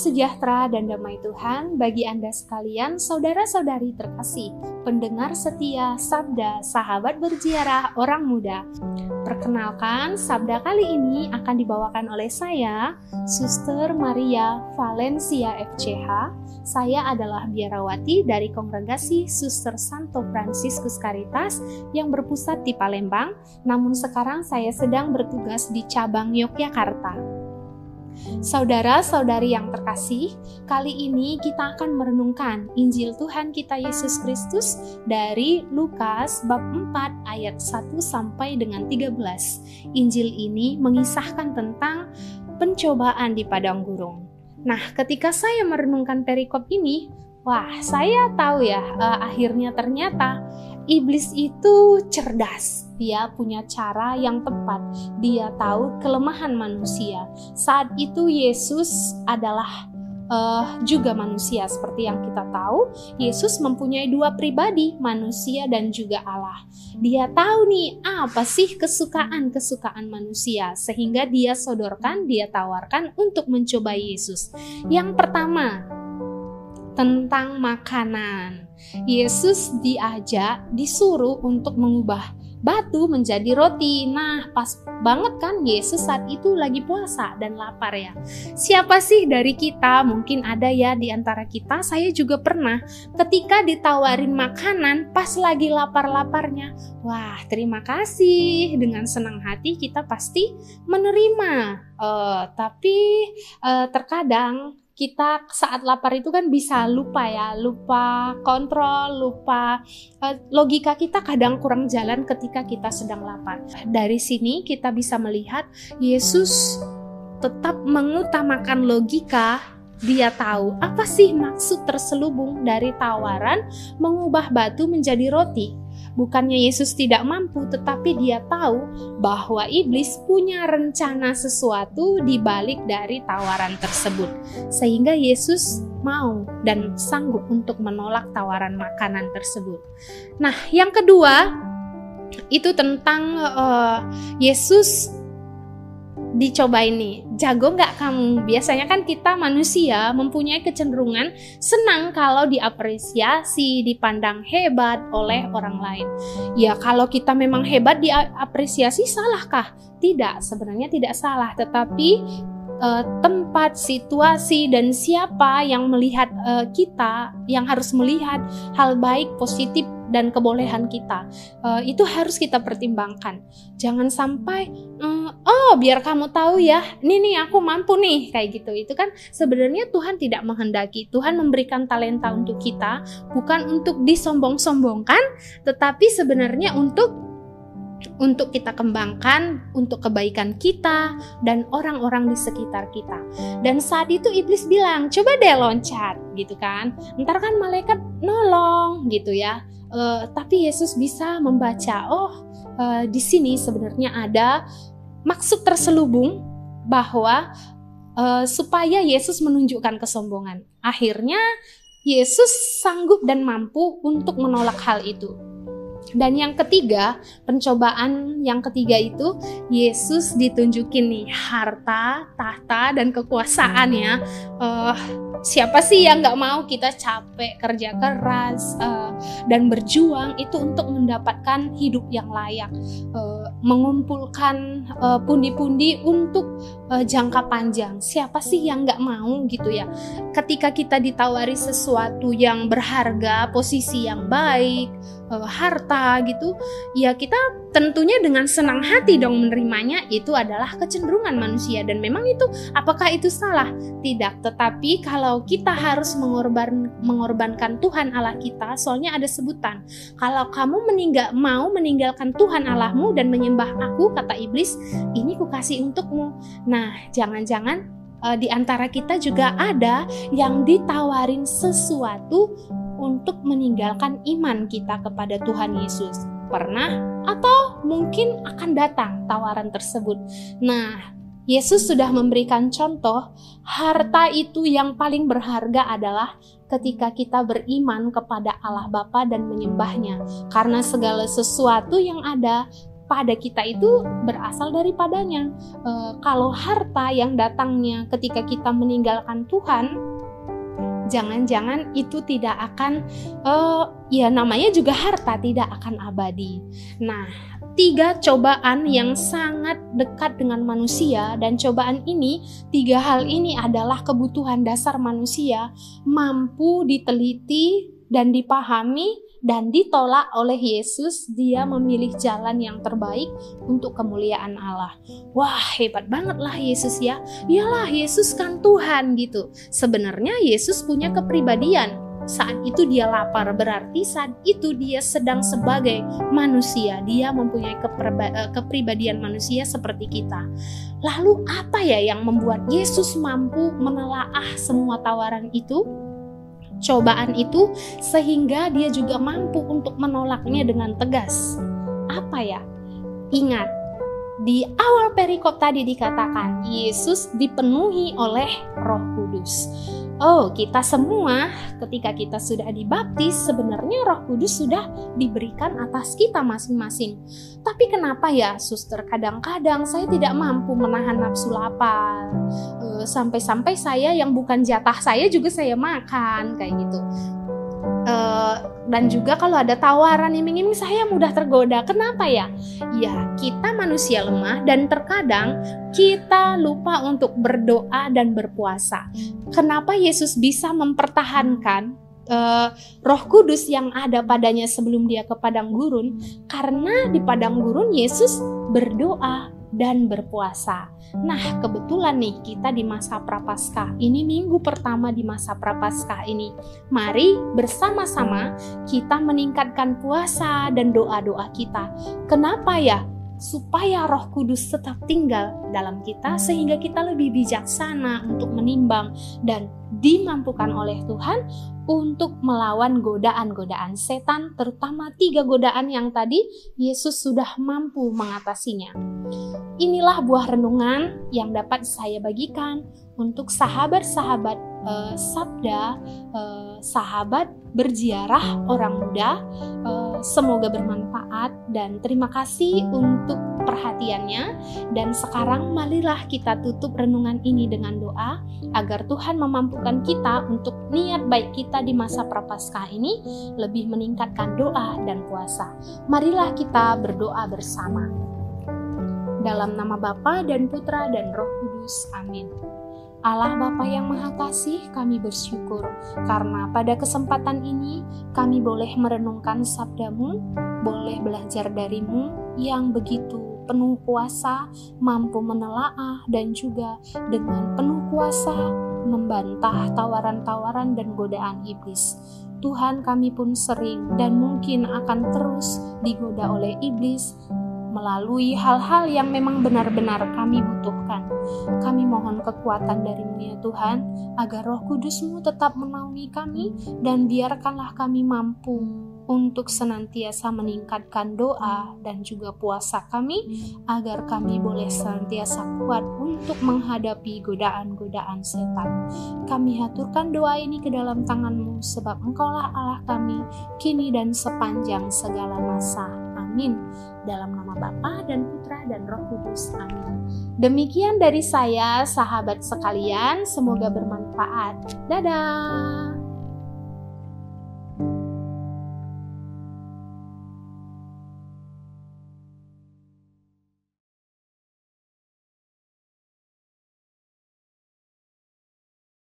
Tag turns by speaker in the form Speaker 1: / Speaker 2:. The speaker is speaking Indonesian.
Speaker 1: sejahtera dan damai Tuhan bagi Anda sekalian, saudara-saudari terkasih, pendengar setia Sabda Sahabat Berziarah Orang Muda. Perkenalkan, Sabda kali ini akan dibawakan oleh saya, Suster Maria Valencia FCH. Saya adalah biarawati dari Kongregasi Suster Santo Fransiskus Caritas yang berpusat di Palembang, namun sekarang saya sedang bertugas di cabang Yogyakarta. Saudara-saudari yang terkasih, kali ini kita akan merenungkan Injil Tuhan kita Yesus Kristus dari Lukas bab 4 ayat 1 sampai dengan 13. Injil ini mengisahkan tentang pencobaan di padang gurun. Nah, ketika saya merenungkan perikop ini, saya tahu ya, akhirnya ternyata iblis itu cerdas. Dia punya cara yang tepat. Dia tahu kelemahan manusia. Saat itu Yesus adalah juga manusia. Seperti yang kita tahu, Yesus mempunyai dua pribadi, manusia dan juga Allah. Dia tahu nih apa sih kesukaan manusia, sehingga dia sodorkan, dia tawarkan untuk mencoba Yesus. Yang pertama, tentang makanan. Yesus disuruh untuk mengubah batu menjadi roti. Nah, pas banget kan Yesus saat itu lagi puasa dan lapar ya. Siapa sih dari kita, mungkin ada ya di antara kita, saya juga pernah ketika ditawarin makanan pas lagi lapar-laparnya. Wah, terima kasih. Dengan senang hati kita pasti menerima. Tapi terkadang kita saat lapar itu kan bisa lupa kontrol, lupa logika kita kadang kurang jalan ketika kita sedang lapar. Dari sini kita bisa melihat Yesus tetap mengutamakan logika. Dia tahu apa sih maksud terselubung dari tawaran mengubah batu menjadi roti. Bukannya Yesus tidak mampu, tetapi dia tahu bahwa iblis punya rencana sesuatu di balik dari tawaran tersebut. Sehingga Yesus mau dan sanggup untuk menolak tawaran makanan tersebut. Nah, yang kedua, itu tentang Yesus dicobain nih, jago nggak kamu? Biasanya kan kita manusia mempunyai kecenderungan senang kalau diapresiasi, dipandang hebat oleh orang lain. Ya, kalau kita memang hebat diapresiasi, salahkah? Tidak, sebenarnya tidak salah, tetapi tempat, situasi, dan siapa yang melihat kita, yang harus melihat hal baik, positif, dan kebolehan kita, itu harus kita pertimbangkan. Jangan sampai biar kamu tahu ya, ini aku mampu nih, kayak gitu. Itu kan sebenarnya Tuhan tidak menghendaki. Tuhan memberikan talenta untuk kita bukan untuk disombong-sombongkan, tetapi sebenarnya untuk kita kembangkan, untuk kebaikan kita dan orang-orang di sekitar kita. Dan saat itu iblis bilang, coba deh loncat, gitu kan, ntar kan malaikat nolong, gitu ya. Tapi Yesus bisa membaca, di sini sebenarnya ada maksud terselubung bahwa supaya Yesus menunjukkan kesombongan. Akhirnya Yesus sanggup dan mampu untuk menolak hal itu. Dan yang ketiga, pencobaan yang ketiga itu Yesus ditunjukin nih harta, tahta, dan kekuasaannya. Siapa sih yang gak mau kita capek, kerja keras, dan berjuang itu untuk mendapatkan hidup yang layak, mengumpulkan pundi-pundi untuk jangka panjang. Siapa sih yang gak mau gitu ya? Ketika kita ditawari sesuatu yang berharga, posisi yang baik, harta gitu, ya kita tentunya dengan senang hati dong menerimanya. Itu adalah kecenderungan manusia, dan memang itu, apakah itu salah? Tidak, tetapi kalau kita harus mengorbankan Tuhan Allah kita, soalnya ada sebutan, kalau kamu mau meninggalkan Tuhan Allahmu dan menyembah aku, kata iblis, ini kukasih untukmu. Nah, jangan-jangan di antara kita juga ada yang ditawarin sesuatu untuk meninggalkan iman kita kepada Tuhan Yesus. Pernah atau mungkin akan datang tawaran tersebut. Nah, Yesus sudah memberikan contoh, harta itu yang paling berharga adalah ketika kita beriman kepada Allah Bapa dan menyembahnya. Karena segala sesuatu yang ada pada kita itu berasal daripadanya. Kalau harta yang datangnya ketika kita meninggalkan Tuhan, jangan-jangan itu tidak akan, ya namanya juga harta, tidak akan abadi. Nah, 3 cobaan yang sangat dekat dengan manusia, dan cobaan ini, 3 hal ini adalah kebutuhan dasar manusia, mampu diteliti dan dipahami dan ditolak oleh Yesus. Dia memilih jalan yang terbaik untuk kemuliaan Allah. Wah, hebat banget lah Yesus ya. Iyalah, Yesus kan Tuhan gitu. Sebenarnya Yesus punya kepribadian. Saat itu dia lapar, berarti saat itu dia sedang sebagai manusia. Dia mempunyai kepribadian manusia seperti kita. Lalu apa ya yang membuat Yesus mampu menelaah semua tawaran itu, cobaan itu, sehingga dia juga mampu untuk menolaknya dengan tegas? Apa ya? Ingat, di awal perikop tadi dikatakan Yesus dipenuhi oleh Roh Kudus. Oh, kita semua ketika kita sudah dibaptis, sebenarnya Roh Kudus sudah diberikan atas kita masing-masing. Tapi kenapa ya, suster, kadang-kadang saya tidak mampu menahan nafsu lapar. Sampai-sampai saya yang bukan jatah saya juga saya makan, kayak gitu. Dan juga kalau ada tawaran iming-iming, saya mudah tergoda. Kenapa ya? Ya, kita manusia lemah dan terkadang kita lupa untuk berdoa dan berpuasa. Kenapa Yesus bisa mempertahankan Roh Kudus yang ada padanya sebelum dia ke padang gurun? Karena di padang gurun Yesus berdoa dan berpuasa. Nah, kebetulan nih kita di masa Prapaskah. Ini minggu pertama di masa Prapaskah ini. Mari bersama-sama kita meningkatkan puasa dan doa-doa kita. Kenapa ya? Supaya Roh Kudus tetap tinggal dalam kita, sehingga kita lebih bijaksana untuk menimbang dan dimampukan oleh Tuhan untuk melawan godaan-godaan setan, terutama 3 godaan yang tadi Yesus sudah mampu mengatasinya. Inilah buah renungan yang dapat saya bagikan untuk sahabat-sahabat Sabda, sahabat berziarah orang muda. Semoga bermanfaat dan terima kasih untuk perhatiannya. Dan sekarang marilah kita tutup renungan ini dengan doa agar Tuhan memampukan kita untuk niat baik kita di masa Prapaskah ini lebih meningkatkan doa dan puasa. Marilah kita berdoa bersama. Dalam nama Bapa dan Putra dan Roh Kudus. Amin. Allah Bapa yang Maha Kasih, kami bersyukur karena pada kesempatan ini kami boleh merenungkan sabda-Mu, boleh belajar dari-Mu yang begitu penuh kuasa, mampu menelaah dan juga dengan penuh kuasa membantah tawaran-tawaran dan godaan iblis. Tuhan, kami pun sering dan mungkin akan terus digoda oleh iblis melalui hal-hal yang memang benar-benar kami butuhkan. Kami mohon kekuatan dari-Mu ya Tuhan, agar Roh Kudus-Mu tetap menaungi kami, dan biarkanlah kami mampu untuk senantiasa meningkatkan doa dan juga puasa kami, agar kami boleh senantiasa kuat untuk menghadapi godaan-godaan setan. Kami haturkan doa ini ke dalam tangan-Mu, sebab Engkaulah Allah kami, kini dan sepanjang segala masa. Amin. Dalam nama Bapa dan Putra dan Roh Kudus. Amin. Demikian dari saya, sahabat sekalian. Semoga bermanfaat. Dadah.